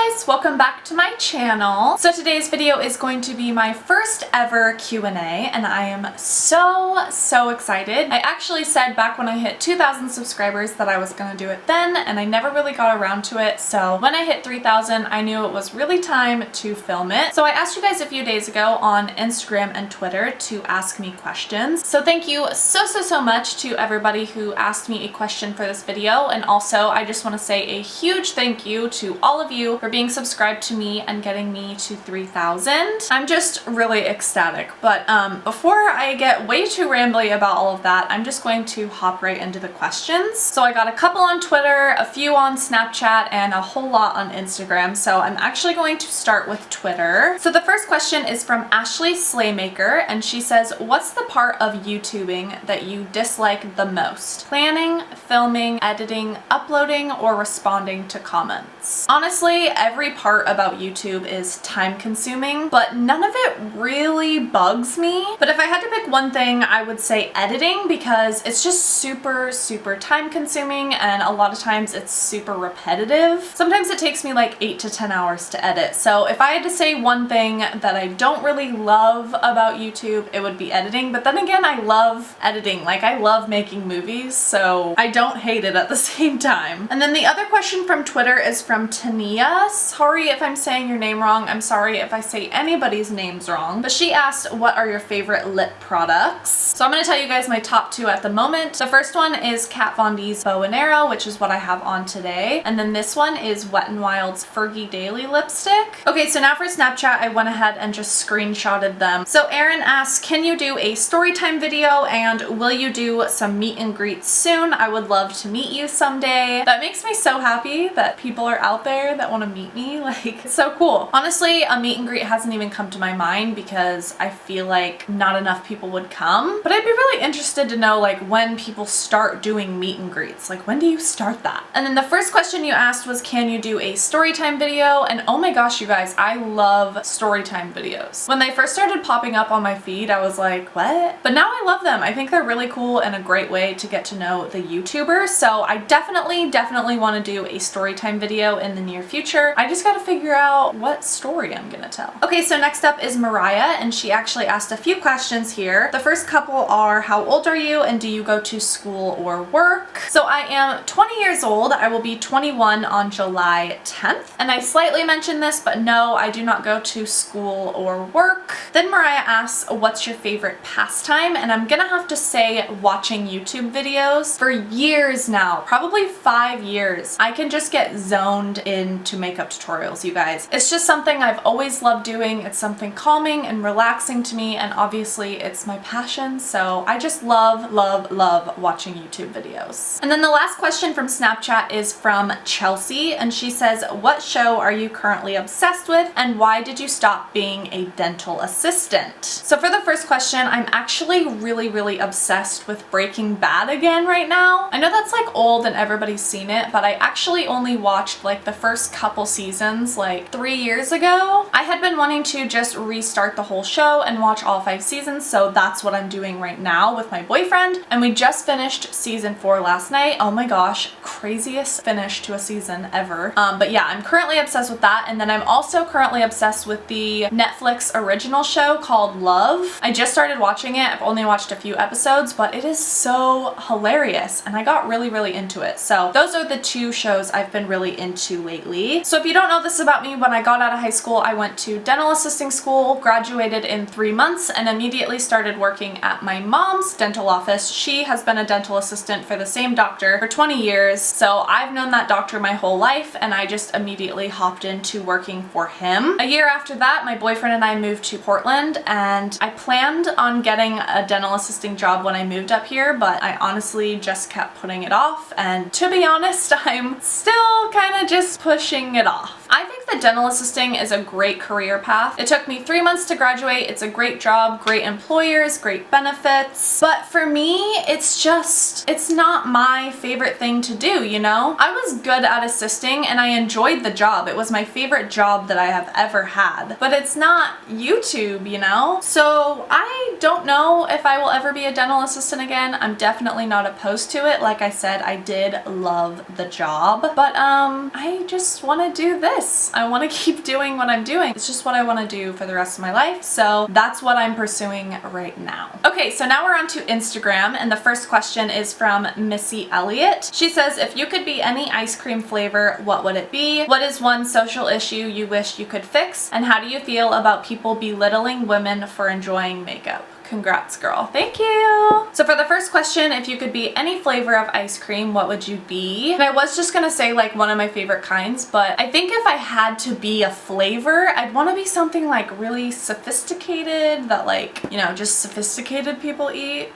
guys, welcome back to my channel. So today's video is going to be my first ever Q&A and I am so excited. I actually said back when I hit 2,000 subscribers that I was gonna do it then, and I never really got around to it. So when I hit 3,000, I knew it was really time to film it. So I asked you guys a few days ago on Instagram and Twitter to ask me questions. So thank you so much to everybody who asked me a question for this video. And also I just want to say a huge thank you to all of you for being subscribed to me and getting me to 3,000. I'm just really ecstatic. But before I get way too rambly about all of that, I'm just going to hop right into the questions. So I got a couple on Twitter, a few on Snapchat, and a whole lot on Instagram. So I'm actually going to start with Twitter. So the first question is from Ashley Slaymaker, and she says, what's the part of YouTubing that you dislike the most? Planning, filming, editing, uploading, or responding to comments? Honestly, every part about YouTube is time consuming, but none of it really bugs me. But if I had to pick one thing, I would say editing, because it's just super time consuming and a lot of times it's super repetitive. Sometimes it takes me like 8 to 10 hours to edit. So if I had to say one thing that I don't really love about YouTube, it would be editing. But then again, I love editing. Like, I love making movies, so I don't hate it at the same time. And then the other question from Twitter is from Tania. Sorry if I'm saying your name wrong. I'm sorry if I say anybody's names wrong. But she asked, what are your favorite lip products? So I'm going to tell you guys my top two at the moment. The first one is Kat Von D's Bow and Arrow, which is what I have on today. And then this one is Wet n Wild's Fergie Daily lipstick. Okay, so now for Snapchat, I went ahead and just screenshotted them. So Erin asks, can you do a storytime video and will you do some meet and greets soon? I would love to meet you someday. That makes me so happy that people are out there that want to meet me. Like, it's so cool. Honestly, a meet and greet hasn't even come to my mind because I feel like not enough people would come. But I'd be really interested to know like when people start doing meet and greets. Like, when do you start that? And then the first question you asked was, can you do a storytime video? And oh my gosh, you guys, I love storytime videos. When they first started popping up on my feed, I was like, what? But now I love them. I think they're really cool and a great way to get to know the YouTubers. So I definitely want to do a storytime video in the near future. I just gotta figure out what story I'm gonna tell. Okay, so next up is Mariah, and she actually asked a few questions here. The first couple are, how old are you and do you go to school or work? So I am 20 years old. I will be 21 on July 10th. And I slightly mentioned this, but no, I do not go to school or work. Then Mariah asks, what's your favorite pastime? And I'm gonna have to say watching YouTube videos. For years now, probably 5 years, I can just get zoned into makeup tutorials, you guys. It's just something I've always loved doing. It's something calming and relaxing to me, and obviously it's my passion, so I just love watching YouTube videos. And then the last question from Snapchat is from Chelsea, and she says, what show are you currently obsessed with and why did you stop being a dental assistant? So for the first question, I'm actually really obsessed with Breaking Bad again right now. I know that's like old and everybody's seen it, but I actually only watched like the first couple seasons like 3 years ago. I had been wanting to just restart the whole show and watch all 5 seasons, so that's what I'm doing right now with my boyfriend, and we just finished season 4 last night. Oh my gosh, craziest finish to a season ever. But yeah, I'm currently obsessed with that, and then I'm also currently obsessed with the Netflix original show called Love. I just started watching it. I've only watched a few episodes, but it is so hilarious and I got really into it. So those are the 2 shows I've been really into lately. So if you don't know this about me, when I got out of high school, I went to dental assisting school, graduated in 3 months, and immediately started working at my mom's dental office. She has been a dental assistant for the same doctor for 20 years. So I've known that doctor my whole life, and I just immediately hopped into working for him. A year after that, my boyfriend and I moved to Portland, and I planned on getting a dental assisting job when I moved up here, but I honestly just kept putting it off, and to be honest, I'm still kind of just pushing it off. I think that dental assisting is a great career path. It took me 3 months to graduate. It's a great job, great employers, great benefits, but for me, it's not my favorite thing to do, you know? I was good at assisting and I enjoyed the job. It was my favorite job that I have ever had, but it's not YouTube, you know? So I don't know if I will ever be a dental assistant again. I'm definitely not opposed to it. Like I said, I did love the job, but I just want to do this. I I want to keep doing what I'm doing. It's just what I want to do for the rest of my life. So that's what I'm pursuing right now. Okay, so now we're on to Instagram, and the first question is from Missy Elliott. She says, if you could be any ice cream flavor, what would it be? What is one social issue you wish you could fix? And how do you feel about people belittling women for enjoying makeup? Congrats, girl. Thank you. So for the first question, if you could be any flavor of ice cream, what would you be? And I was just gonna say like one of my favorite kinds, but I think if I had to be a flavor, I'd want to be something like really sophisticated that like, you know, just sophisticated people eat.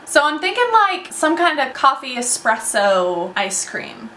So I'm thinking like some kind of coffee espresso ice cream.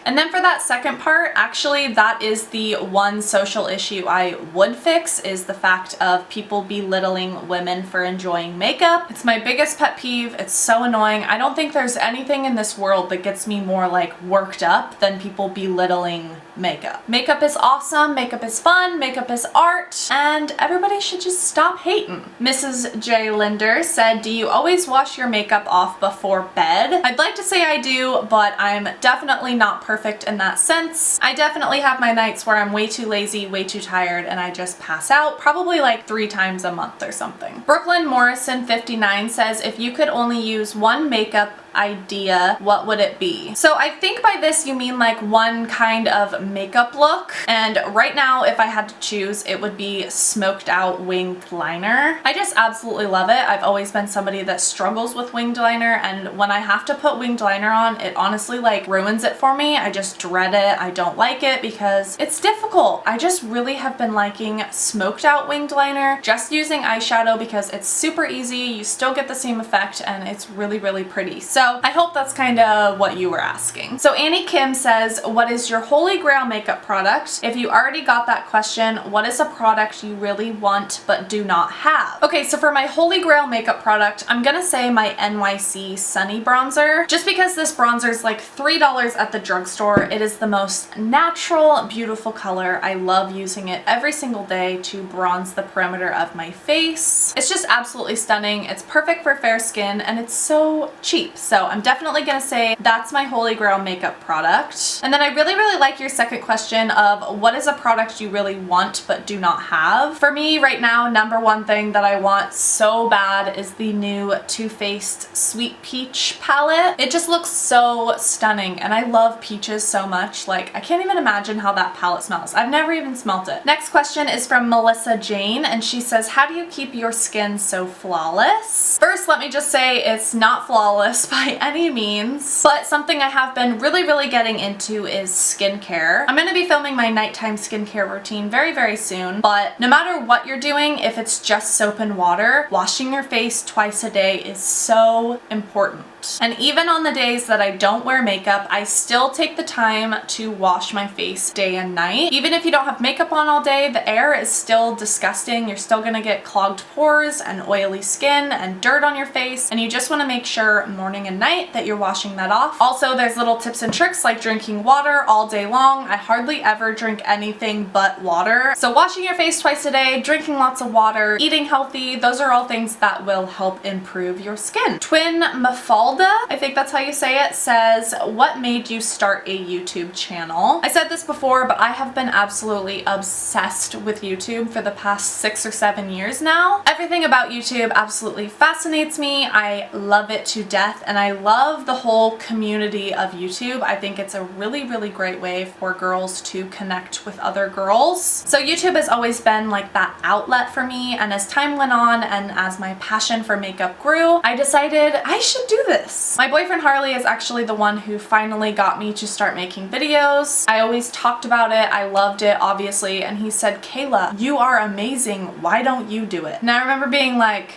And then for that second part, actually that is the one social issue I would fix, is the fact of people belittling women for enjoying makeup. It's my biggest pet peeve. It's so annoying. I don't think there's anything in this world that gets me more like worked up than people belittling makeup. Makeup is awesome, makeup is fun, makeup is art, and everybody should just stop hating. Mrs. J. Linder said, do you always wash your makeup off before bed? I'd like to say I do, but I'm definitely not perfect in that sense. I definitely have my nights where I'm way too lazy, way too tired, and I just pass out probably like 3 times a month or something. Brooklyn Morrison 59 says, if you could only use one makeup idea, what would it be? So I think by this you mean like one kind of makeup look, and right now if I had to choose, it would be smoked out winged liner. I just absolutely love it. I've always been somebody that struggles with winged liner, and when I have to put winged liner on, it honestly like ruins it for me. I just dread it. I don't like it because it's difficult. I just really have been liking smoked out winged liner, just using eyeshadow because it's super easy, you still get the same effect, and it's really, really pretty. So I hope that's kind of what you were asking. So Annie Kim says, what is your holy grail makeup product? If you already got that question, what is a product you really want but do not have? Okay, so for my holy grail makeup product, I'm gonna say my NYC Sunny Bronzer, just because this bronzer is like $3 at the drugstore. It is the most natural, beautiful color. I love using it every single day to bronze the perimeter of my face. It's just absolutely stunning. It's perfect for fair skin, and it's so cheap. So I'm definitely gonna say that's my holy grail makeup product. And then I really, really like your second question of what is a product you really want but do not have. For me right now, number one thing that I want so bad is the new Too Faced Sweet Peach palette. It just looks so stunning, and I love peaches so much. Like, I can't even imagine how that palette smells. I've never even smelt it. Next question is from Melissa Jane, and she says, how do you keep your skin so flawless? First, let me just say it's not flawless by any means, but something I have been really, really getting into is skincare. I'm gonna be filming my nighttime skincare routine very, very soon, but no matter what you're doing, if it's just soap and water, washing your face twice a day is so important. And even on the days that I don't wear makeup, I still take the time to wash my face day and night. Even if you don't have makeup on all day, the air is still disgusting. You're still gonna get clogged pores and oily skin and dirt on your face, and you just wanna make sure morning and night that you're washing that off. Also, there's little tips and tricks like drinking water all day long. I hardly ever drink anything but water. So washing your face twice a day, drinking lots of water, eating healthy, those are all things that will help improve your skin. Twin Mafalda, I think that's how you say it, says, what made you start a YouTube channel? I said this before, but I have been absolutely obsessed with YouTube for the past 6 or 7 years now. Everything about YouTube absolutely fascinates me. I love it to death, and I love the whole community of YouTube. I think it's a really, really great way for girls to connect with other girls. So YouTube has always been like that outlet for me, and as time went on and as my passion for makeup grew, I decided I should do this. My boyfriend Harley is actually the one who finally got me to start making videos. I always talked about it, I loved it obviously, and he said, Kayla, you are amazing, why don't you do it? And I remember being like,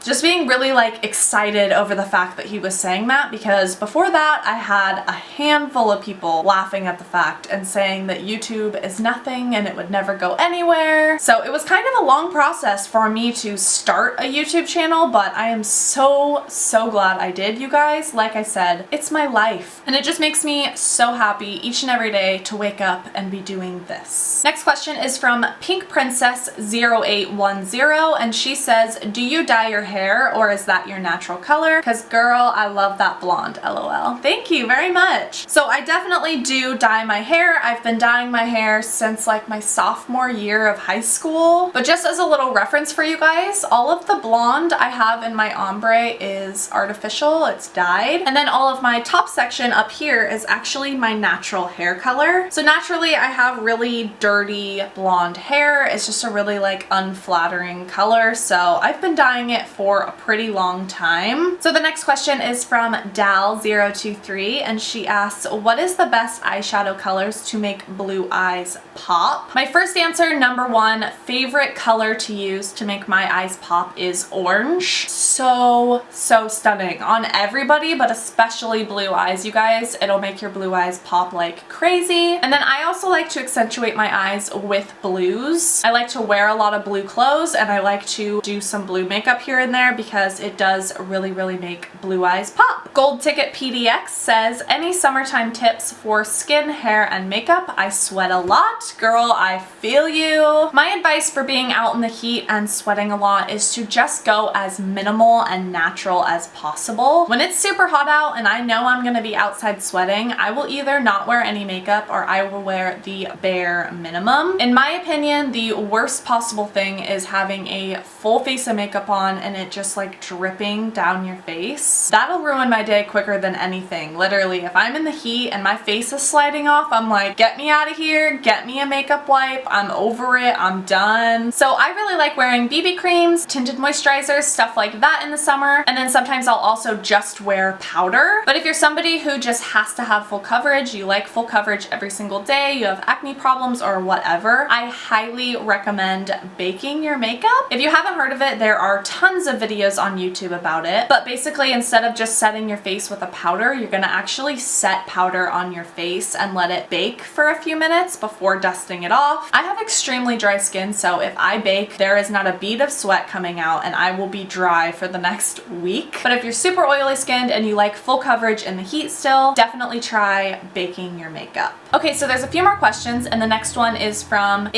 just being really like excited over the fact that he was saying that, because before that I had a handful of people laughing at the fact and saying that YouTube is nothing and it would never go anywhere. So it was kind of a long process for me to start a YouTube channel, but I am so glad I did, you guys. Like I said, it's my life, and it just makes me so happy each and every day to wake up and be doing this. Next question is from Pink Princess 0810, and she says, do you dye your hair, or is that your natural color? Because girl, I love that blonde, LOL. Thank you very much. So I definitely do dye my hair. I've been dyeing my hair since like my sophomore year of high school. But just as a little reference for you guys, all of the blonde I have in my ombre is artificial, it's dyed. And then all of my top section up here is actually my natural hair color. So naturally I have really dirty blonde hair. It's just a really like unflattering color. So I've been dyeing it for a pretty long time. So the next question is from Dal023 and she asks, what is the best eyeshadow colors to make blue eyes pop? My first answer, number one, favorite color to use to make my eyes pop is orange. So stunning on everybody, but especially blue eyes, you guys. It'll make your blue eyes pop like crazy. And then I also like to accentuate my eyes with blues. I like to wear a lot of blue clothes and I like to do some blue makeup here and there because it does really make blue eyes pop. Gold Ticket PDX says, any summertime tips for skin, hair, and makeup? I sweat a lot. Girl, I feel you. My advice for being out in the heat and sweating a lot is to just go as minimal and natural as possible. When it's super hot out and I know I'm gonna be outside sweating, I will either not wear any makeup or I will wear the bare minimum. In my opinion, the worst possible thing is having a full face of makeup on and it just like dripping down your face. That'll ruin my day quicker than anything. Literally, if I'm in the heat and my face is sliding off, I'm like, get me out of here, get me a makeup wipe, I'm over it, I'm done. So I really like wearing BB creams, tinted moisturizers, stuff like that in the summer, and then sometimes I'll also just wear powder. But if you're somebody who just has to have full coverage, you like full coverage every single day, you have acne problems or whatever, I highly recommend baking your makeup. If you haven't heard of it, there are tons of videos on YouTube about it, but basically instead of just setting your face with a powder, you're gonna actually set powder on your face and let it bake for a few minutes before dusting it off. I have extremely dry skin, so if I bake, there is not a bead of sweat coming out and I will be dry for the next week. But if you're super oily skinned and you like full coverage in the heat still, definitely try baking your makeup. Okay, so there's a few more questions and the next one is from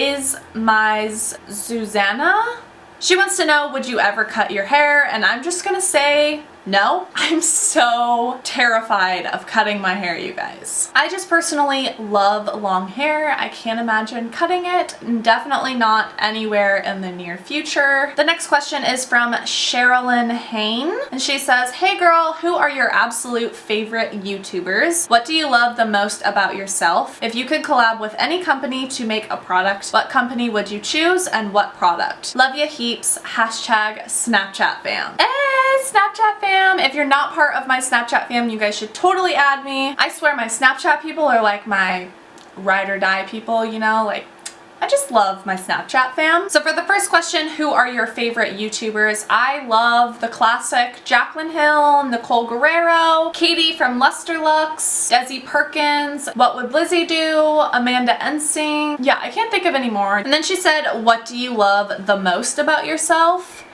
Susanna. She wants to know, would you ever cut your hair? And I'm just gonna say, no. I'm so terrified of cutting my hair, you guys. I just personally love long hair. I can't imagine cutting it. Definitely not anywhere in the near future. The next question is from Sherilyn Hain. And she says, hey girl, who are your absolute favorite YouTubers? What do you love the most about yourself? If you could collab with any company to make a product, what company would you choose and what product? Love ya heaps. Hashtag Snapchat fam. Hey, Snapchat fam. If you're not part of my Snapchat fam, you guys should totally add me. I swear my Snapchat people are like my ride or die people, you know, like I just love my Snapchat fam. So for the first question, who are your favorite YouTubers? I love the classic Jaclyn Hill, Nicole Guerrero, Katie from Lusterlux, Desi Perkins, What Would Lizzie Do, Amanda Ensing. Yeah, I can't think of any more. And then she said, what do you love the most about yourself?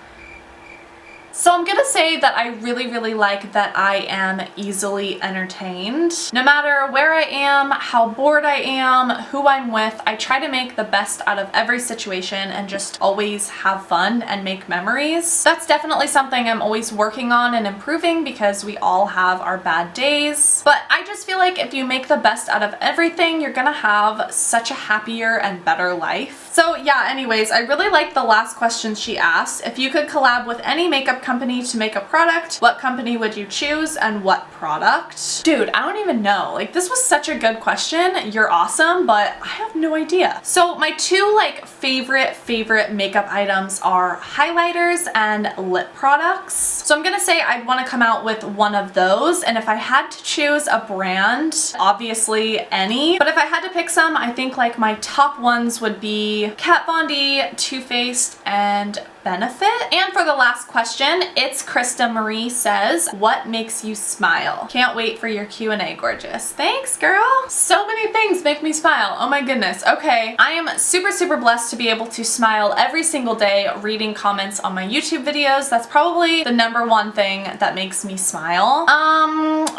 So I'm gonna say that I really like that I am easily entertained. No matter where I am, how bored I am, who I'm with, I try to make the best out of every situation and just always have fun and make memories. That's definitely something I'm always working on and improving because we all have our bad days. But I just feel like if you make the best out of everything, you're gonna have such a happier and better life. So yeah, anyways, I really like the last question she asked. If you could collab with any makeup company to make a product, what company would you choose and what product? Dude, I don't even know. Like, this was such a good question. You're awesome, but I have no idea. So my two like favorite makeup items are highlighters and lip products. So I'm gonna say I'd want to come out with one of those, and if I had to choose a brand, obviously any, but if I had to pick some, I think like my top ones would be Kat Von D, Too Faced, and Benefit. And for the last question, it's Krista Marie says, what makes you smile? Can't wait for your Q&A, gorgeous. Thanks, girl. So many things make me smile. Oh my goodness. Okay, I am super blessed to be able to smile every single day reading comments on my YouTube videos. That's probably the number one thing that makes me smile.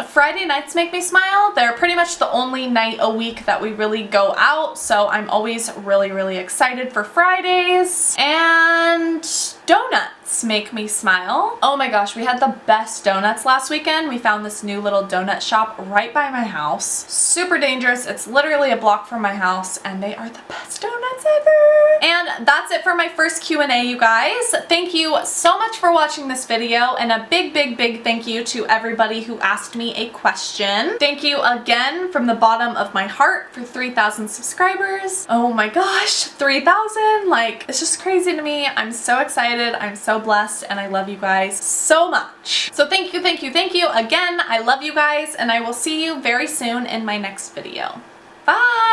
Friday nights make me smile. They're pretty much the only night a week that we really go out, so I'm always really excited for Fridays. And Donuts make me smile. Oh my gosh, we had the best donuts last weekend. We found this new little donut shop right by my house. Super dangerous. It's literally a block from my house and they are the best donuts ever. And that's it for my first Q&A, you guys. Thank you so much for watching this video, and a big thank you to everybody who asked me a question. Thank you again from the bottom of my heart for 3,000 subscribers. Oh my gosh, 3,000! Like, it's just crazy to me. I'm so excited. I'm so blessed, and I love you guys so much. So thank you again. I love you guys, and I will see you very soon in my next video. Bye!